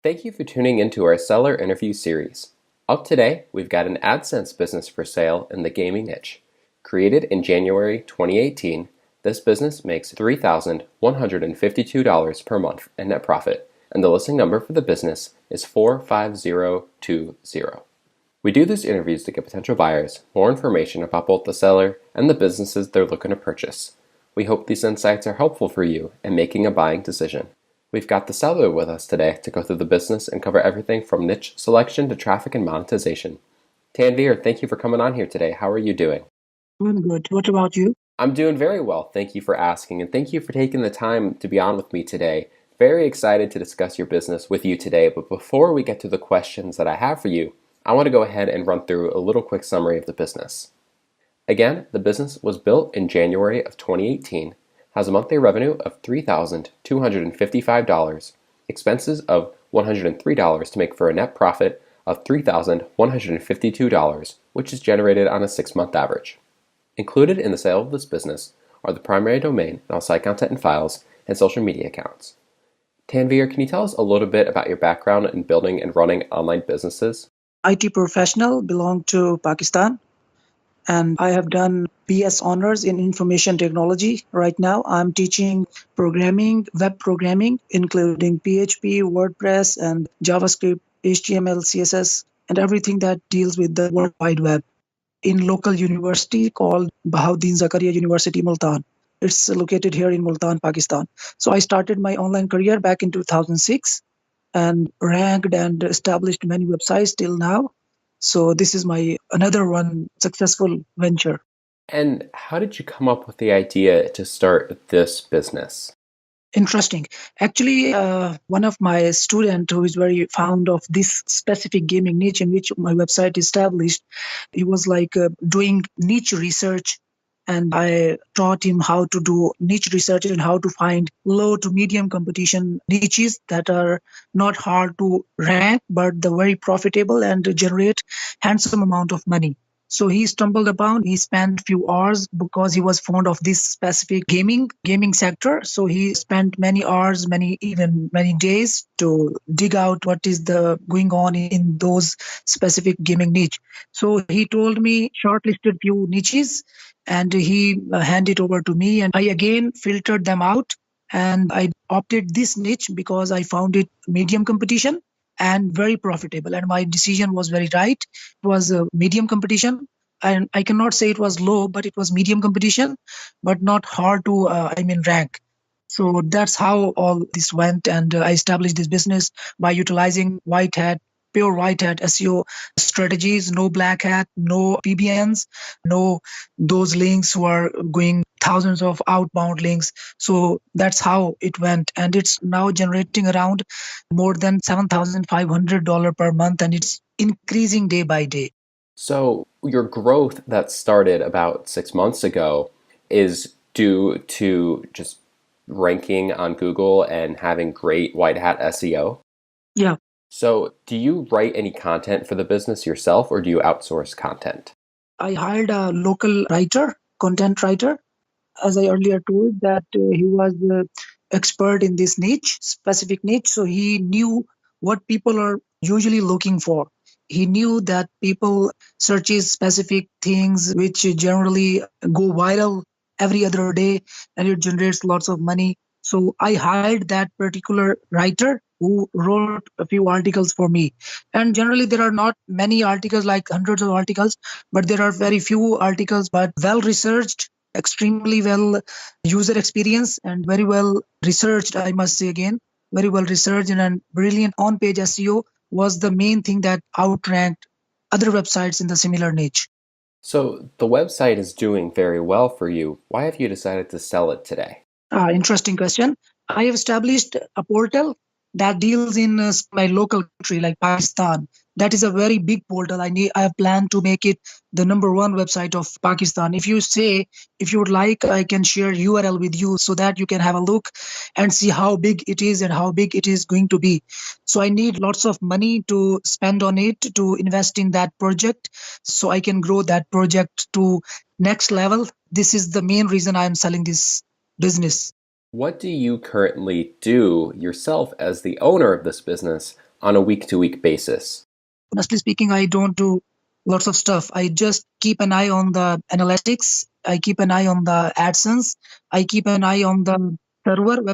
Thank you for tuning into our seller interview series. Up today, we've got an AdSense business for sale in the gaming niche. Created in January 2018, this business makes $3,152 per month in net profit, and the listing number for the business is 45020. We do these interviews to give potential buyers more information about both the seller and the businesses they're looking to purchase. We hope these insights are helpful for you in making a buying decision. We've got the seller with us today to go through the business and cover everything from niche selection to traffic and monetization. Tanvir, thank you for coming on here today. How are you doing? I'm good. What about you? I'm doing very well. Thank you for asking, and thank you for taking the time to be on with me today. Very excited to discuss your business with you today, but before we get to the questions that I have for you, I want to go ahead and run through a little quick summary of the business. Again, the business was built in January of 2018, has a monthly revenue of $3,255, expenses of $103 to make for a net profit of $3,152, which is generated on a 6-month average. Included in the sale of this business are the primary domain and all site content and files and social media accounts. Tanvir, can you tell us a little bit about your background in building and running online businesses? IT professional, belong to Pakistan, and I have done BS honors in information technology. Right now, I'm teaching programming, web programming, including PHP, WordPress, and JavaScript, HTML, CSS, and everything that deals with the World Wide Web in local university called Bahauddin Zakaria University, Multan. It's located here in Multan, Pakistan. So I started my online career back in 2006 and ranked and established many websites till now. So this is my another one successful venture. And how did you come up with the idea to start this business? Interesting. Actually, one of my student who is very fond of this specific gaming niche in which my website is established, he was like doing niche research, and I taught him how to do niche research and how to find low to medium competition niches that are not hard to rank, but they're very profitable and generate handsome amount of money. So he stumbled upon, he spent few hours because he was fond of this specific gaming sector. So he spent many hours, even many days to dig out what is the going on in those specific gaming niche. So he told me shortlisted few niches and he handed over to me, and I again filtered them out, and I opted this niche because I found it medium competition and very profitable, and my decision was very right. It was a medium competition, and I cannot say it was low, but it was medium competition, but not hard to rank. So that's how all this went, and I established this business by utilizing pure white hat SEO strategies, no black hat, no PBNs, no those links who are going thousands of outbound links. So that's how it went, and it's now generating around more than $7,500 per month, and it's increasing day by day. So your growth that started about 6 months ago is due to just ranking on Google and having great white hat SEO? Yeah. So do you write any content for the business yourself, or do you outsource content? I hired a local writer, content writer, as I earlier told that he was expert in this niche, specific niche. So he knew what people are usually looking for. He knew that people searches specific things which generally go viral every other day, and it generates lots of money. So I hired that particular writer who wrote a few articles for me. And generally there are not many articles, like hundreds of articles, but there are very few articles, but well researched, extremely well user experience, and very well researched, I must say again, very well researched, and brilliant on-page SEO was the main thing that outranked other websites in the similar niche. So the website is doing very well for you. Why have you decided to sell it today? Interesting question. I have established a portal that deals in my local country like Pakistan. That is a very big portal. I have planned to make it the number one website of Pakistan. If you would like, I can share URL with you so that you can have a look and see how big it is and how big it is going to be. So I need lots of money to spend on it, to invest in that project, so I can grow that project to next level. This is the main reason I am selling this business. What do you currently do yourself as the owner of this business on a week-to-week basis? Honestly speaking, I don't do lots of stuff. I just keep an eye on the analytics. I keep an eye on the AdSense. I keep an eye on the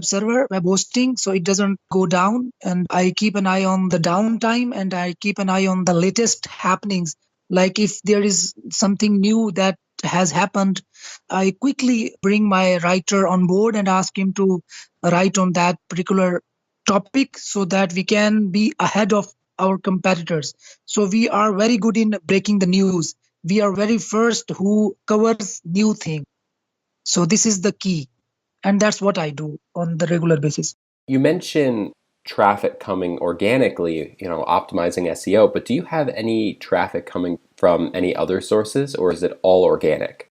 server, web hosting, so it doesn't go down. And I keep an eye on the downtime, and I keep an eye on the latest happenings. Like if there is something new that has happened, I quickly bring my writer on board and ask him to write on that particular topic so that we can be ahead of our competitors. So we are very good in breaking the news. We are very first who covers new thing. So this is the key. And that's what I do on the regular basis. You mentioned traffic coming organically, optimizing SEO, but do you have any traffic coming from any other sources, or is it all organic?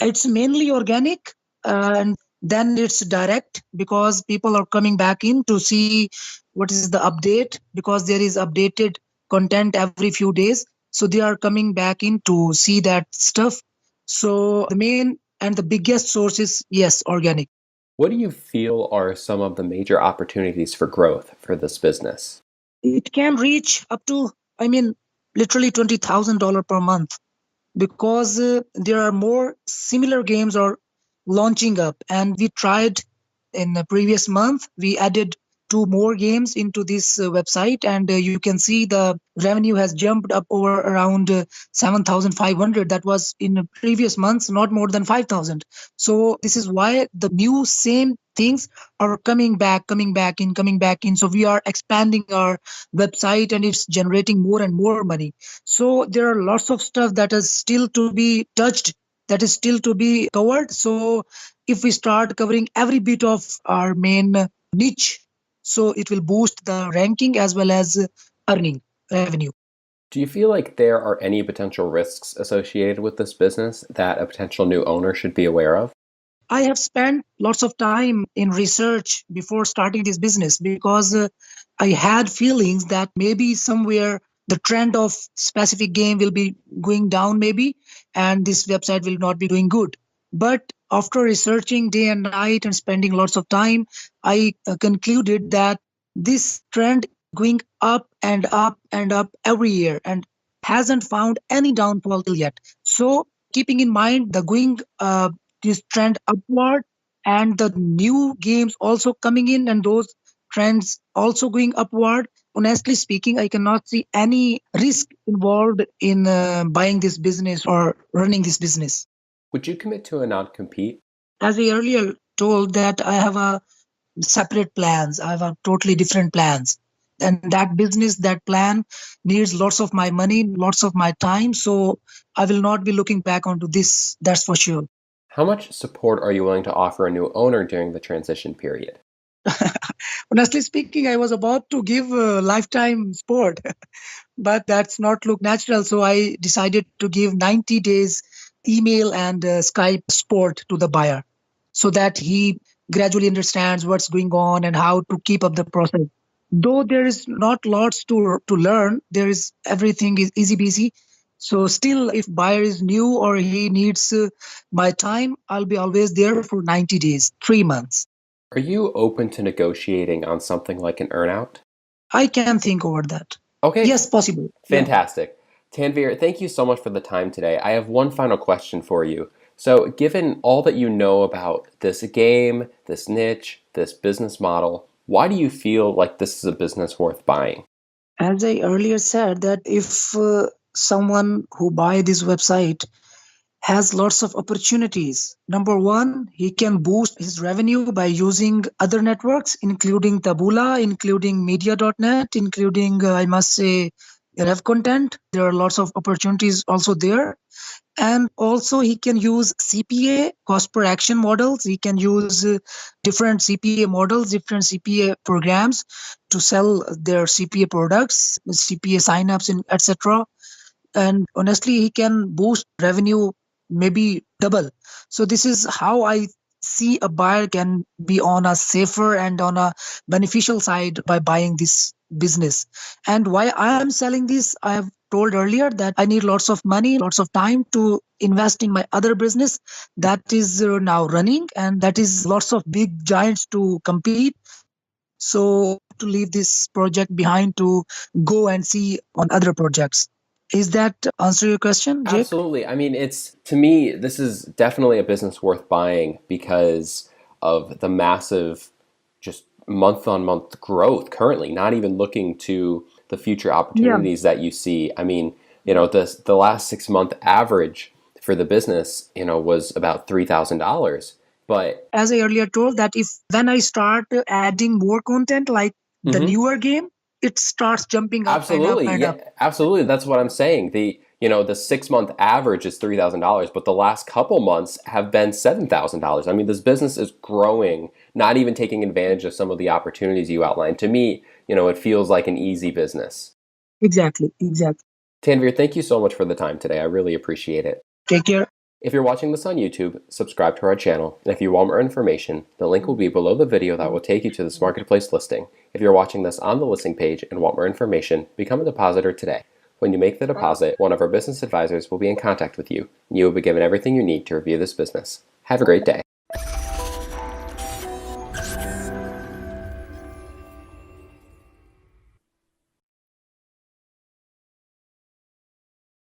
It's mainly organic, and then it's direct because people are coming back in to see what is the update, because there is updated content every few days. So they are coming back in to see that stuff. So the main and the biggest source is, yes, organic. What do you feel are some of the major opportunities for growth for this business? It can reach up to, I mean, literally $20,000 per month, because there are more similar games are launching up. And we tried in the previous month, we added two more games into this website, and you can see the revenue has jumped up over around 7,500. That was in the previous months, not more than 5,000. So this is why the new same things are coming back in. So we are expanding our website, and it's generating more and more money. So there are lots of stuff that is still to be touched, that is still to be covered. So if we start covering every bit of our main niche, so it will boost the ranking as well as earning revenue. Do you feel like there are any potential risks associated with this business that a potential new owner should be aware of? I have spent lots of time in research before starting this business, because I had feelings that maybe somewhere the trend of specific game will be going down, maybe, and this website will not be doing good. But after researching day and night and spending lots of time, I concluded that this trend going up and up and up every year and hasn't found any downfall till yet. So keeping in mind the going this trend upward, and the new games also coming in, and those trends also going upward, honestly speaking, I cannot see any risk involved in buying this business or running this business. Would you commit to a non-compete? As I earlier told, that I have a separate plans, I have a totally different plans, and that business, that plan needs lots of my money, lots of my time. So I will not be looking back onto this, that's for sure. How much support are you willing to offer a new owner during the transition period? Honestly speaking, I was about to give lifetime support, but that's not look natural. So I decided to give 90 days email and Skype support to the buyer, so that he gradually understands what's going on and how to keep up the process. Though there is not lots to learn, there is everything is easy peasy. So still, if buyer is new or he needs my time, I'll be always there for 90 days, 3 months. Are you open to negotiating on something like an earnout? I can think over that. Okay, Yes, possible. Yeah. fantastic. Tanvir, thank you so much for the time today. I have one final question for you. So, given all that you know about this game, this niche, this business model, why do you feel like this is a business worth buying? As I earlier said, that if someone who buy this website has lots of opportunities. Number one, he can boost his revenue by using other networks, including Taboola, including Media.net, including, I must say, Rev Content. There are lots of opportunities also there. And also, he can use CPA, cost per action models. He can use different CPA models, different CPA programs to sell their CPA products, CPA signups, and etc. And honestly, he can boost revenue maybe double. So this is how I see a buyer can be on a safer and on a beneficial side by buying this business. And why I am selling this, I have told earlier that I need lots of money, lots of time to invest in my other business that is now running, and that is lots of big giants to compete. So to leave this project behind to go and see on other projects. Is that answer your question, Jake? Absolutely. I mean, to me, this is definitely a business worth buying because of the massive, just month on month growth currently, not even looking to the future Yeah. opportunities that you see. I mean, the last 6 month average for the business, was about $3,000. But As I earlier told, that if when I start adding more content like the mhm. newer game, it starts jumping up and up Absolutely. and Yeah, up. absolutely. That's what I'm saying. The 6 month average is $3,000, but the last couple months have been $7,000. I mean, this business is growing, not even taking advantage of some of the opportunities you outlined. To me, it feels like an easy business. Exactly, exactly. Tanvir, thank you so much for the time today. I really appreciate it. Take care. If you're watching this on YouTube, subscribe to our channel. And if you want more information, the link will be below the video that will take you to this marketplace listing. If you're watching this on the listing page and want more information, become a depositor today. When you make the deposit, one of our business advisors will be in contact with you, and you will be given everything you need to review this business. Have a great day.